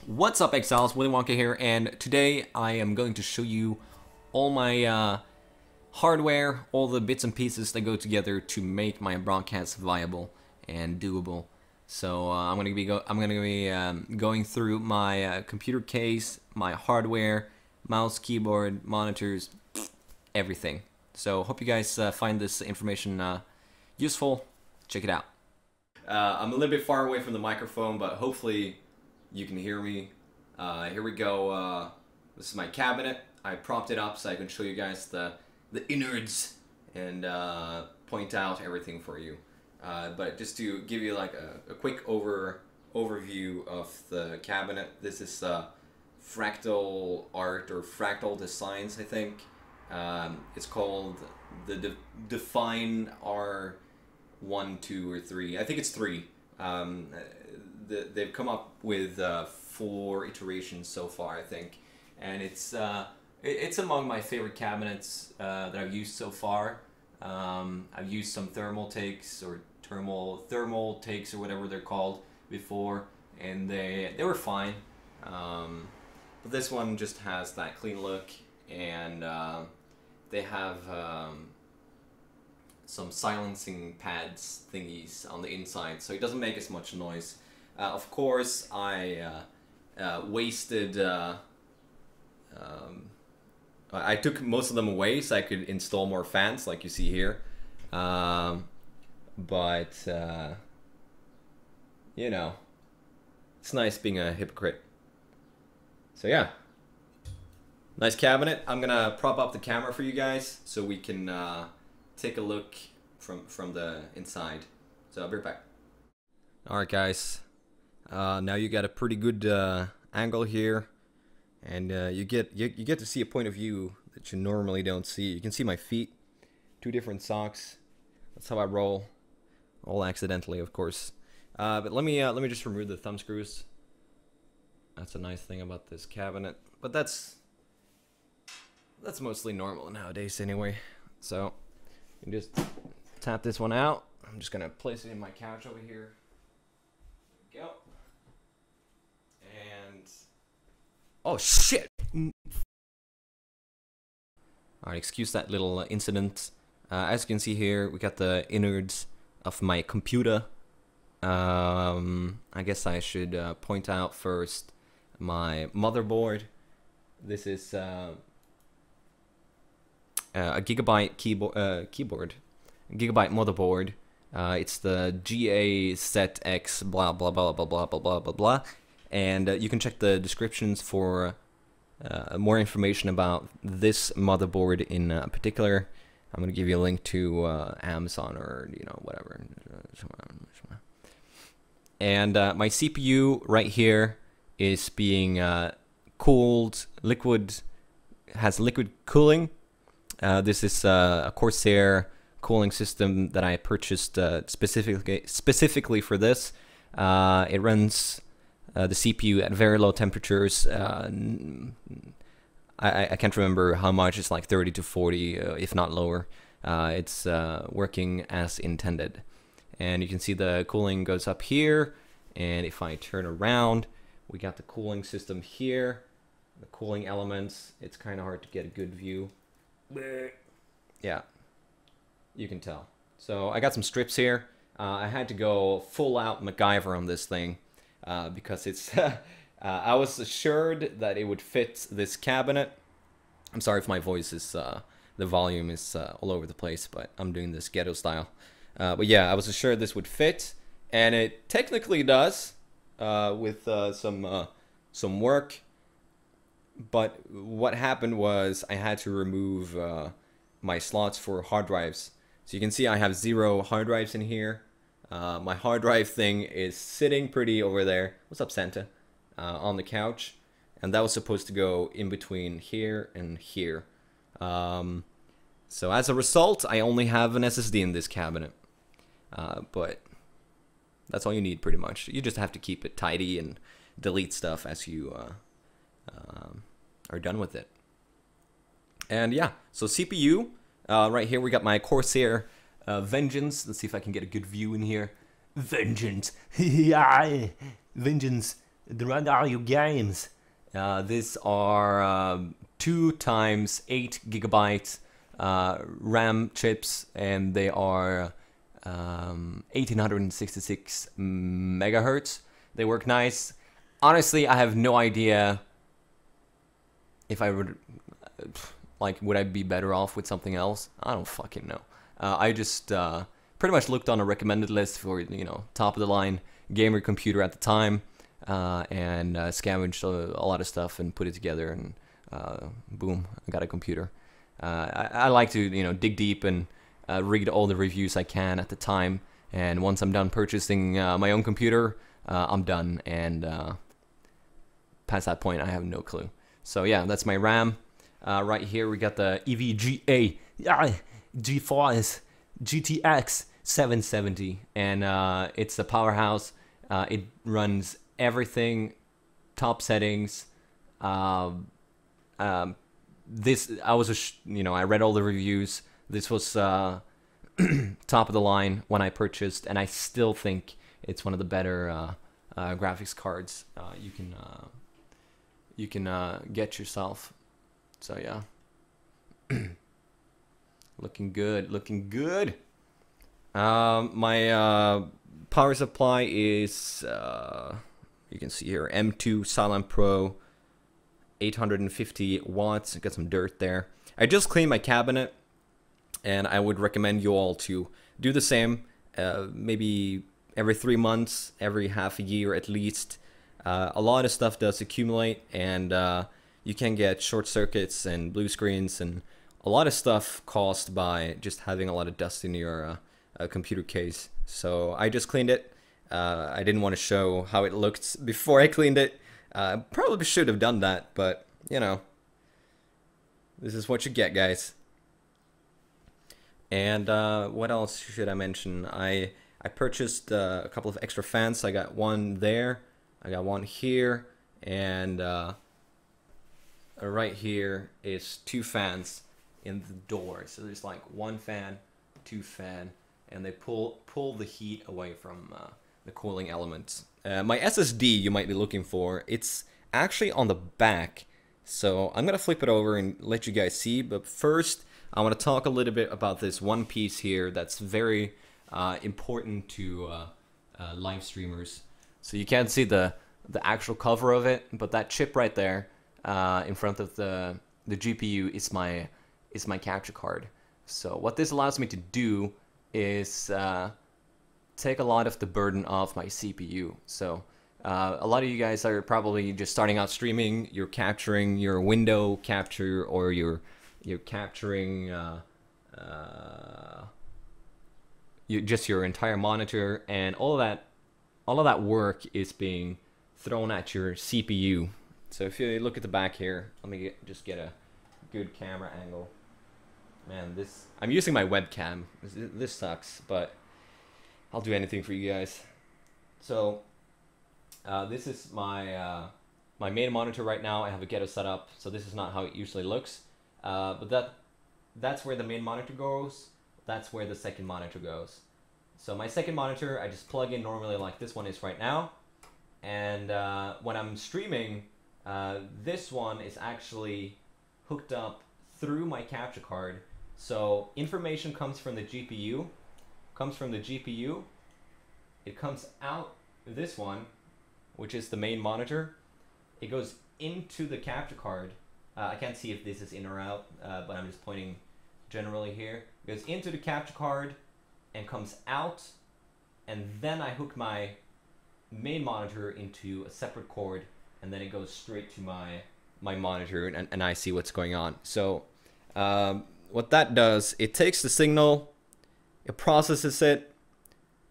What's up, Exiles? Willy Wonka here, and today I am going to show you all my hardware, all the bits and pieces that go together to make my broadcast viable and doable. So I'm gonna be going through my computer case, my hardware, mouse, keyboard, monitors, everything. So hope you guys find this information useful. Check it out. I'm a little bit far away from the microphone, but hopefully you can hear me. Here we go. This is my cabinet. I propped it up so I can show you guys the innards and point out everything for you. But just to give you like a quick overview of the cabinet, this is Fractal Art or Fractal Designs, I think. It's called the Define R1, 2, or 3. I think it's 3. They've come up with 4 iterations so far, I think, and it's among my favorite cabinets that I've used so far. I've used some thermal takes or thermal takes or whatever they're called before, and they were fine. But this one just has that clean look, and they have some silencing pads thingies on the inside, so it doesn't make as much noise. Of course, I wasted. I took most of them away so I could install more fans, like you see here. But you know, it's nice being a hypocrite. So yeah, nice cabinet. I'm gonna prop up the camera for you guys so we can take a look from the inside. So I'll be right back. All right, guys. Now you got a pretty good angle here, and you get to see a point of view that you normally don't see. You can see my feet, 2 different socks. That's how I roll, all accidentally, of course. But let me just remove the thumb screws. That's a nice thing about this cabinet, but that's mostly normal nowadays anyway. So you can just tap this one out. I'm just gonna place it in my couch over here. There we go. Oh shit! Alright, excuse that little incident. As you can see here, we got the innards of my computer. I guess I should point out first my motherboard. This is a gigabyte Gigabyte motherboard. It's the GA-ZX blah blah blah blah blah blah blah blah blah. And you can check the descriptions for more information about this motherboard in particular. I'm going to give you a link to Amazon or, you know, whatever. And my CPU right here is being cooled, has liquid cooling. This is a Corsair cooling system that I purchased specifically for this. It runs the CPU at very low temperatures. I can't remember how much. It's like 30 to 40, if not lower. It's working as intended. And you can see the cooling goes up here. And if I turn around, we got the cooling system here. The cooling elements. It's kind of hard to get a good view. Yeah, you can tell. So I got some strips here. I had to go full out MacGyver on this thing. Because it's, I was assured that it would fit this cabinet. I'm sorry if my voice is, the volume is all over the place, but I'm doing this ghetto style. But yeah, I was assured this would fit, and it technically does, with some work. But what happened was I had to remove my slots for hard drives. So you can see I have 0 hard drives in here. My hard drive thing is sitting pretty over there. What's up, Santa? On the couch. And that was supposed to go in between here and here. So as a result, I only have an SSD in this cabinet. But that's all you need, pretty much. You just have to keep it tidy and delete stuff as you are done with it. And yeah, so CPU. Right here we got my Corsair Vengeance. Let's see if I can get a good view in here. Vengeance. Yeah, Vengeance. What are your games? These are 2 times 8 gigabytes RAM chips, and they are 1866 megahertz. They work nice. Honestly, I have no idea if I would, like, would I be better off with something else? I don't fucking know. I just pretty much looked on a recommended list for, you know, top of the line gamer computer at the time, and scavenged a lot of stuff and put it together, and boom, I got a computer. I like to, you know, dig deep and read all the reviews I can at the time, and once I'm done purchasing my own computer, I'm done, and past that point I have no clue. So yeah, that's my RAM. Right here we got the EVGA GeForce GTX 770, and it's a powerhouse. It runs everything, top settings. This, I was, you know, I read all the reviews. This was top of the line when I purchased, and I still think it's one of the better graphics cards you can get yourself. So yeah, looking good, looking good. My power supply is you can see here, M2 Silent Pro, 850 watts. Got some dirt there. I just cleaned my cabinet, and I would recommend you all to do the same. Maybe every 3 months, every half a year at least. A lot of stuff does accumulate, and you can get short circuits and blue screens and a lot of stuff caused by just having a lot of dust in your computer case. So I just cleaned it. I didn't want to show how it looked before I cleaned it. Probably should have done that, but you know, this is what you get, guys. And what else should I mention? I purchased a couple of extra fans. I got one there, I got one here, and right here is 2 fans in the door. So there's like 1 fan, 2 fan, and they pull the heat away from the cooling elements. My SSD you might be looking for, it's actually on the back, so I'm gonna flip it over and let you guys see. But first I want to talk a little bit about this one piece here that's very important to live streamers. So you can't see the actual cover of it, but that chip right there in front of the GPU is my capture card. So what this allows me to do is take a lot of the burden off my CPU. So a lot of you guys are probably just starting out streaming. You're capturing your window capture, or you're capturing just your entire monitor, and all of that work is being thrown at your CPU. So if you look at the back here, let me just get a good camera angle. Man, I'm using my webcam. This sucks, but I'll do anything for you guys. So this is my my main monitor right now. I have a ghetto setup, so this is not how it usually looks. But that's where the main monitor goes. That's where the second monitor goes. So my second monitor, I just plug in normally like this one is right now. And when I'm streaming, this one is actually hooked up through my capture card. So information comes from the GPU, it comes out this one, which is the main monitor. It goes into the capture card. I can't see if this is in or out, but I'm just pointing generally here. It goes into the capture card and comes out, and then I hook my main monitor into a separate cord, and then it goes straight to my monitor, and I see what's going on. So what that does, it takes the signal, it processes it,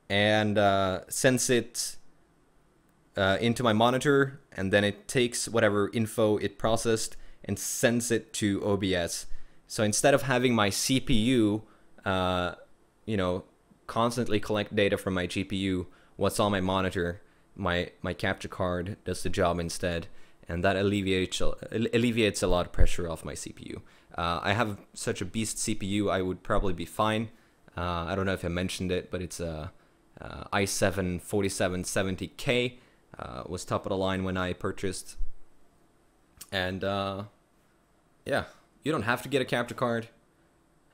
and sends it into my monitor, and then it takes whatever info it processed and sends it to OBS. So instead of having my CPU, you know, constantly collect data from my GPU, what's on my monitor, my capture card does the job instead, and that alleviates a lot of pressure off my CPU. I have such a beast CPU, I would probably be fine. I don't know if I mentioned it, but it's a i7 4770K. was top of the line when I purchased. And yeah, you don't have to get a capture card.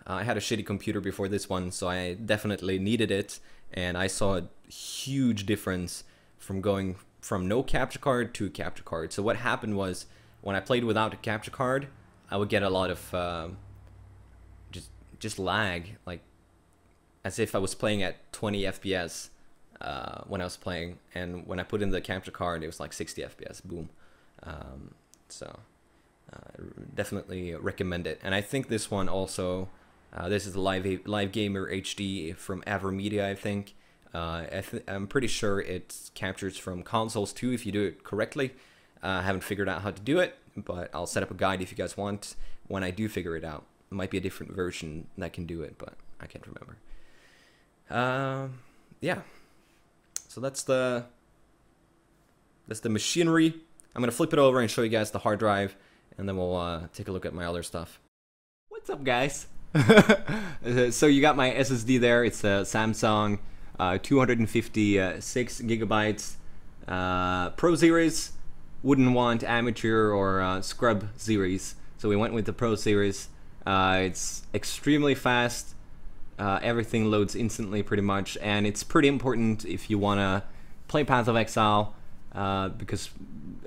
I had a shitty computer before this one, so I definitely needed it, and I saw a huge difference from going from no capture card to a capture card. So what happened was, when I played without a capture card, I would get a lot of just lag, like as if I was playing at 20 FPS when I was playing, and when I put in the capture card, it was like 60 FPS. Boom. Definitely recommend it. And I think this one also, this is the Live Gamer HD from AverMedia, I think. I'm pretty sure it captures from consoles too if you do it correctly. I haven't figured out how to do it, but I'll set up a guide if you guys want when I do figure it out. It might be a different version that can do it, but I can't remember. Yeah. So that's the machinery. I'm gonna flip it over and show you guys the hard drive, and then we'll take a look at my other stuff. What's up, guys? So you got my SSD there. It's a Samsung 256 gigabytes Pro Series. Wouldn't want amateur or scrub series, so we went with the Pro Series. It's extremely fast. Everything loads instantly pretty much, and it's pretty important if you want to play Path of Exile, because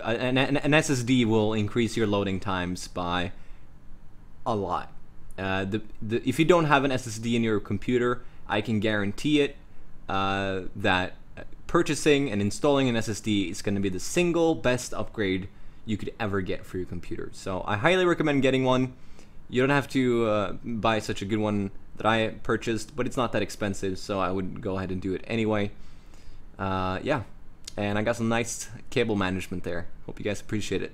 an SSD will increase your loading times by a lot. If you don't have an SSD in your computer, I can guarantee it that purchasing and installing an SSD is going to be the single best upgrade you could ever get for your computer. So I highly recommend getting one. You don't have to buy such a good one that I purchased, but it's not that expensive, so I would go ahead and do it anyway. Yeah, and I got some nice cable management there. Hope you guys appreciate it.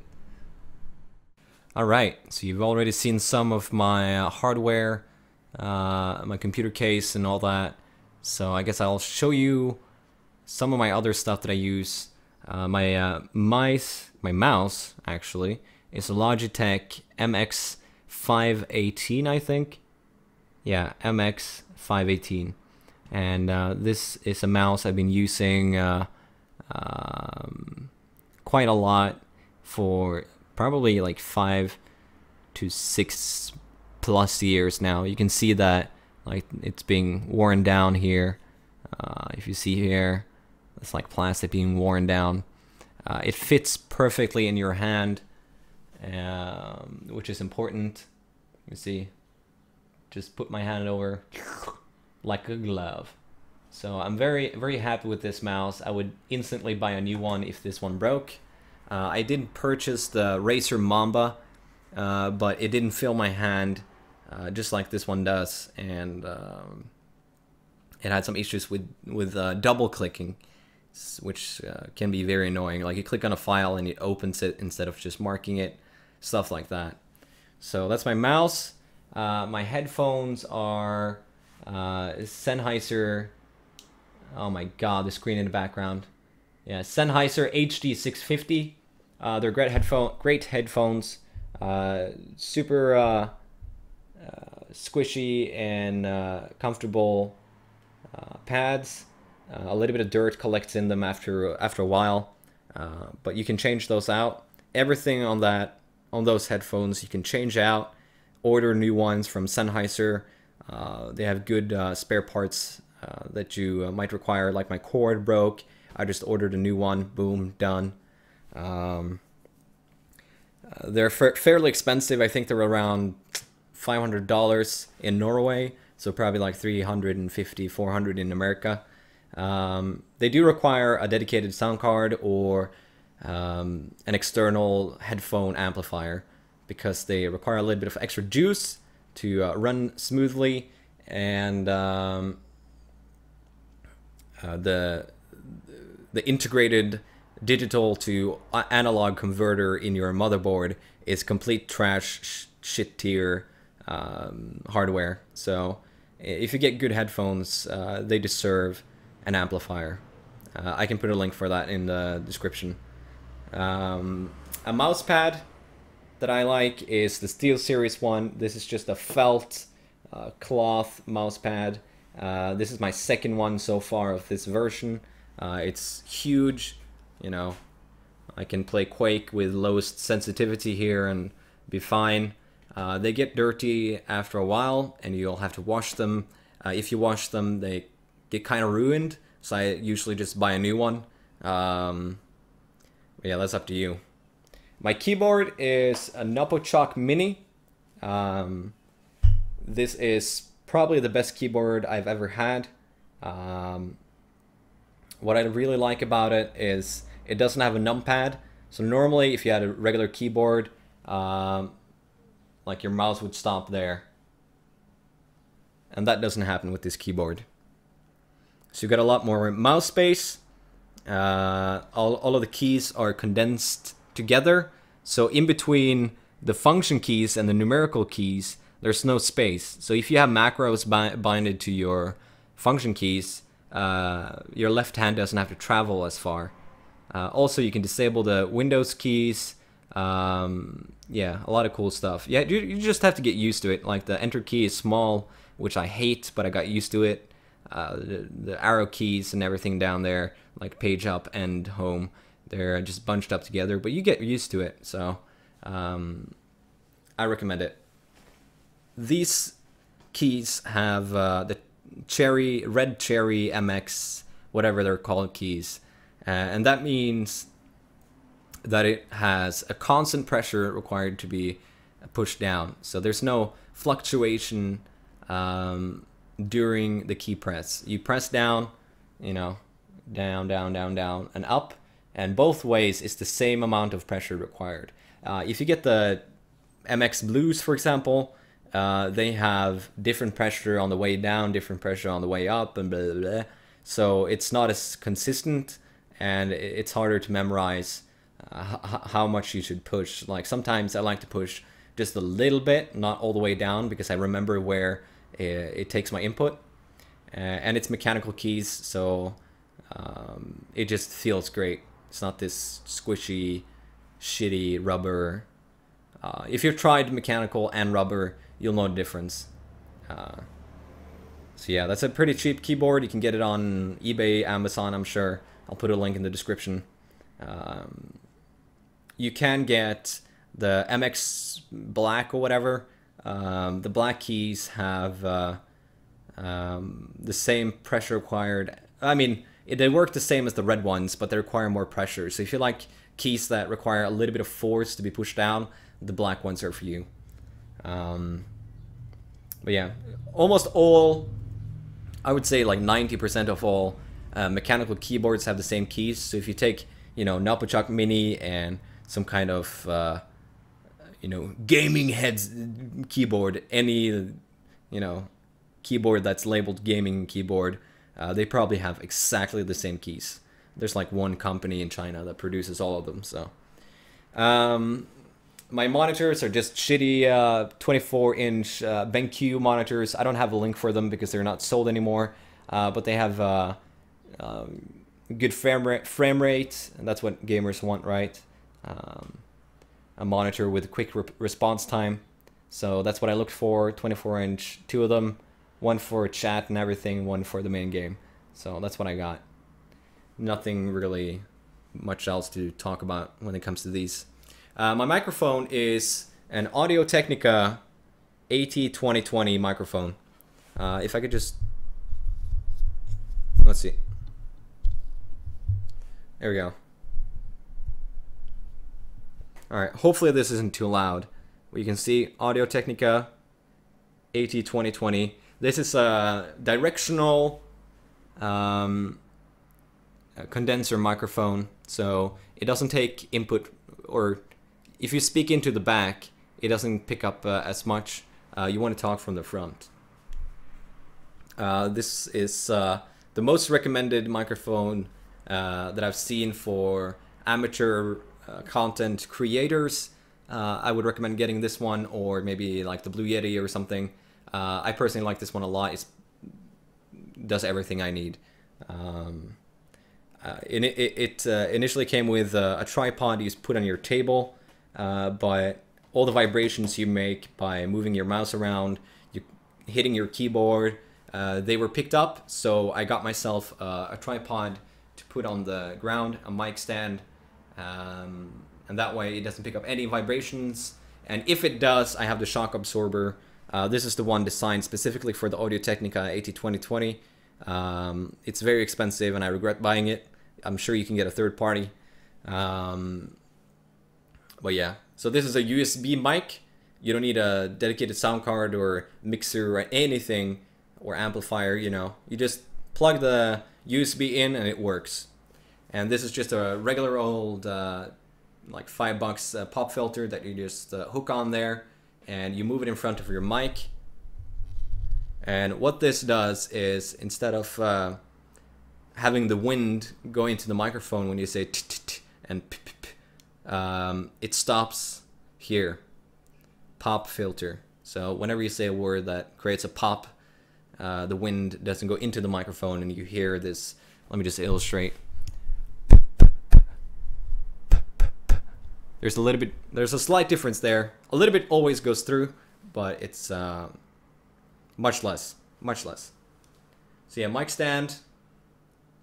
Alright, so you've already seen some of my hardware, my computer case and all that. So I guess I'll show you some of my other stuff that I use. My mouse actually is a Logitech MX518, I think. Yeah, MX518, and this is a mouse I've been using quite a lot for probably like 5 to 6 plus years now. You can see that like it's being worn down here. If you see here, it's like plastic being worn down. It fits perfectly in your hand, which is important. You see, just put my hand over like a glove. So I'm very, very happy with this mouse. I would instantly buy a new one if this one broke. I did purchase the Razer Mamba, but it didn't fill my hand just like this one does, and it had some issues with double clicking, which can be very annoying. Like you click on a file and it opens it instead of just marking it, stuff like that. So that's my mouse. My headphones are Sennheiser. Oh my god, the screen in the background. Yeah, Sennheiser HD650. They're great headphones. Super squishy and comfortable pads. A little bit of dirt collects in them after a while, but you can change those out. Everything on those headphones you can change out. Order new ones from Sennheiser. They have good spare parts that you might require. Like my cord broke, I just ordered a new one. Boom, done. They're fairly expensive. I think they're around $500 in Norway, so probably like $350, $400 in America. They do require a dedicated sound card or an external headphone amplifier, because they require a little bit of extra juice to run smoothly, and the integrated digital to analog converter in your motherboard is complete trash, shit tier hardware. So if you get good headphones, they deserve an amplifier. I can put a link for that in the description. A mouse pad that I like is the SteelSeries one. This is just a felt cloth mouse pad. This is my second one so far of this version. It's huge, you know, I can play Quake with lowest sensitivity here and be fine. They get dirty after a while, and you'll have to wash them. If you wash them, they get kind of ruined, so I usually just buy a new one. Yeah, that's up to you. My keyboard is a Noppoo Choc Mini. This is probably the best keyboard I've ever had. What I really like about it is it doesn't have a numpad. So normally if you had a regular keyboard, like your mouse would stop there. And that doesn't happen with this keyboard. So you got a lot more mouse space. All of the keys are condensed together. So in between the function keys and the numerical keys, there's no space. So if you have macros binded to your function keys, your left hand doesn't have to travel as far. Also, you can disable the Windows keys. Yeah, a lot of cool stuff. Yeah, you just have to get used to it. Like the enter key is small, which I hate, but I got used to it. The arrow keys and everything down there, like page up and home, they're just bunched up together, but you get used to it. So I recommend it. These keys have the red cherry MX, whatever they're called, keys. And that means that it has a constant pressure required to be pushed down. So there's no fluctuation during the key press. You press down, you know, down, down, down, down, and up. And both ways is the same amount of pressure required. If you get the MX Blues, for example, they have different pressure on the way down, different pressure on the way up, and blah, blah, blah. So it's not as consistent, and it's harder to memorize how much you should push. Like sometimes I like to push just a little bit, not all the way down, because I remember where it takes my input. And it's mechanical keys, so it just feels great. It's not this squishy, shitty rubber. If you've tried mechanical and rubber, you'll know the difference. So yeah, that's a pretty cheap keyboard. You can get it on eBay, Amazon, I'm sure. I'll put a link in the description. You can get the MX Black or whatever. The black keys have the same pressure required. I mean, they work the same as the red ones, but they require more pressure. So if you like keys that require a little bit of force to be pushed down, the black ones are for you. But yeah, almost all, I would say like 90% of all mechanical keyboards have the same keys. So if you take, you know, Noppoo Choc Mini and some kind of, you know, gaming heads keyboard, any, you know, keyboard that's labeled gaming keyboard, they probably have exactly the same keys. There's like one company in China that produces all of them. So my monitors are just shitty 24-inch BenQ monitors. I don't have a link for them because they're not sold anymore, but they have good frame rate, and that's what gamers want, right? A monitor with quick response time. So that's what I looked for. 24-inch, two of them, one for chat and everything, one for the main game. So that's what I got. Nothing really much else to talk about when it comes to these. My microphone is an Audio-Technica AT2020 microphone. If I could just, let's see. There we go. All right, hopefully this isn't too loud. Well, you can see Audio-Technica AT2020. This is a directional condenser microphone, so it doesn't take input, or if you speak into the back, it doesn't pick up as much. You want to talk from the front. This is the most recommended microphone that I've seen for amateur content creators. I would recommend getting this one, or maybe like the Blue Yeti or something. I personally like this one a lot. It does everything I need. It initially came with a tripod you put on your table, but all the vibrations you make by moving your mouse around, you hitting your keyboard, they were picked up. So I got myself a tripod to put on the ground, a mic stand, and that way it doesn't pick up any vibrations. And if it does, I have the shock absorber. This is the one designed specifically for the Audio-Technica AT2020. It's very expensive and I regret buying it. I'm sure you can get a third party. But yeah, so this is a USB mic. You don't need a dedicated sound card or mixer or anything or amplifier, you know. You just plug the USB in and it works. And this is just a regular old like $5 pop filter that you just hook on there and you move it in front of your mic. And what this does is, instead of having the wind go into the microphone when you say t-t-t and p-p-p, it stops here. Pop filter. So whenever you say a word that creates a pop, the wind doesn't go into the microphone and you hear this. Let me just illustrate. There's a slight difference there. A little bit always goes through, but it's much less. So yeah, mic stand,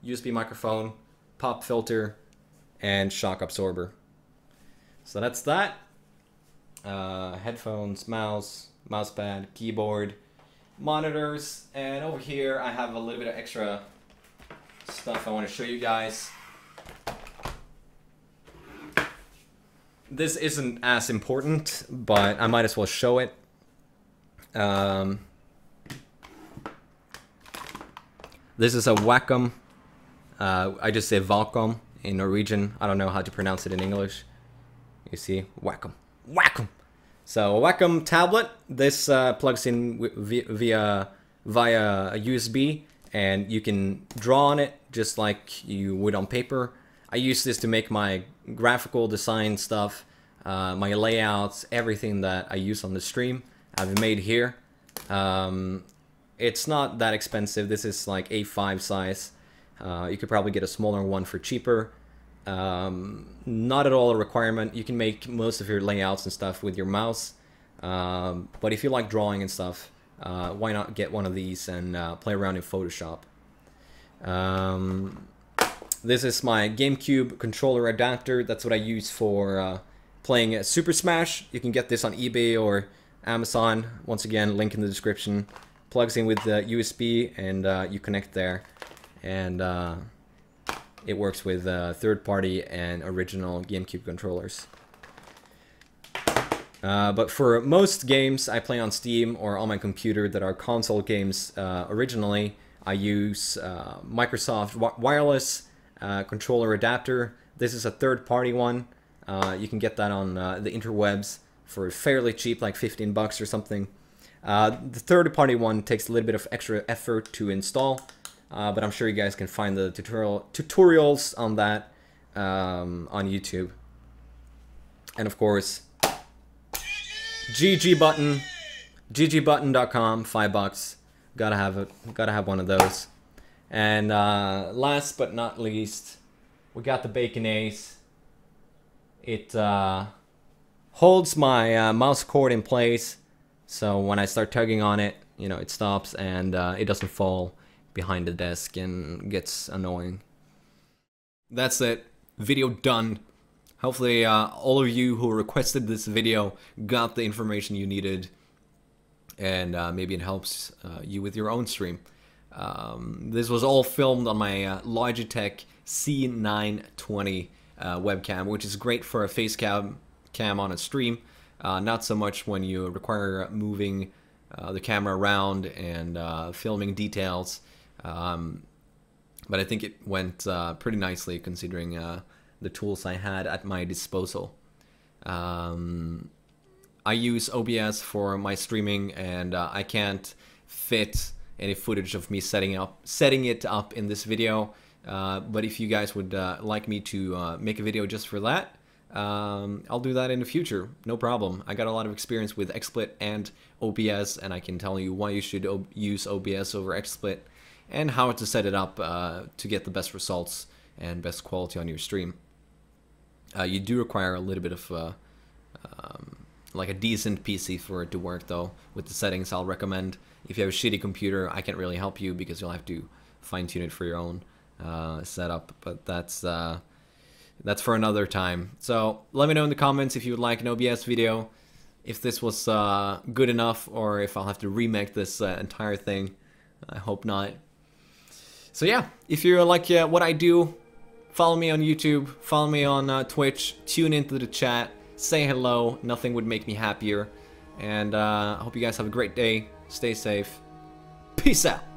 USB microphone, pop filter, and shock absorber. So that's that. Headphones, mousepad, keyboard, monitors, and over here I have a little bit of extra stuff I want to show you guys. This isn't as important, but I might as well show it. This is a Wacom. I just say Wacom in Norwegian. I don't know how to pronounce it in English. You see, Wacom. So a Wacom tablet. This plugs in via a USB, and you can draw on it just like you would on paper. I use this to make my graphical design stuff, my layouts, everything that I use on the stream I've made here. It's not that expensive. This is like A5 size. You could probably get a smaller one for cheaper. Not at all a requirement. You can make most of your layouts and stuff with your mouse. But if you like drawing and stuff, why not get one of these and play around in Photoshop. This is my GameCube controller adapter. That's what I use for playing Super Smash. You can get this on eBay or Amazon. Once again, link in the description. Plugs in with the USB and you connect there. And it works with third-party and original GameCube controllers. But for most games I play on Steam or on my computer that are console games originally, I use Microsoft wireless controller adapter. This is a third-party one. You can get that on the interwebs for fairly cheap, like 15 bucks or something. The third-party one takes a little bit of extra effort to install, but I'm sure you guys can find the tutorials on that on YouTube. And of course, GG button, ggbutton.com, $5. Gotta have it. Gotta have one of those. And last but not least, we got the Bacon Ace. It holds my mouse cord in place, so when I start tugging on it, you know, it stops and it doesn't fall behind the desk and gets annoying. That's it. Video done. Hopefully all of you who requested this video got the information you needed, and maybe it helps you with your own stream. This was all filmed on my Logitech C920 webcam, which is great for a face cam on a stream. Not so much when you require moving the camera around and filming details. But I think it went pretty nicely considering the tools I had at my disposal. I use OBS for my streaming, and I can't fit any footage of me setting it up in this video. But if you guys would like me to make a video just for that, I'll do that in the future, no problem. I got a lot of experience with XSplit and OBS, and I can tell you why you should use OBS over XSplit and how to set it up to get the best results and best quality on your stream. You do require a little bit of like a decent PC for it to work, though. With the settings, I'll recommend. If you have a shitty computer, I can't really help you because you'll have to fine-tune it for your own setup, but that's for another time. So let me know in the comments if you would like an OBS video, if this was good enough, or if I'll have to remake this entire thing. I hope not. So yeah, if you like what I do, follow me on YouTube, follow me on Twitch, tune into the chat, say hello, nothing would make me happier. And I hope you guys have a great day, stay safe, peace out!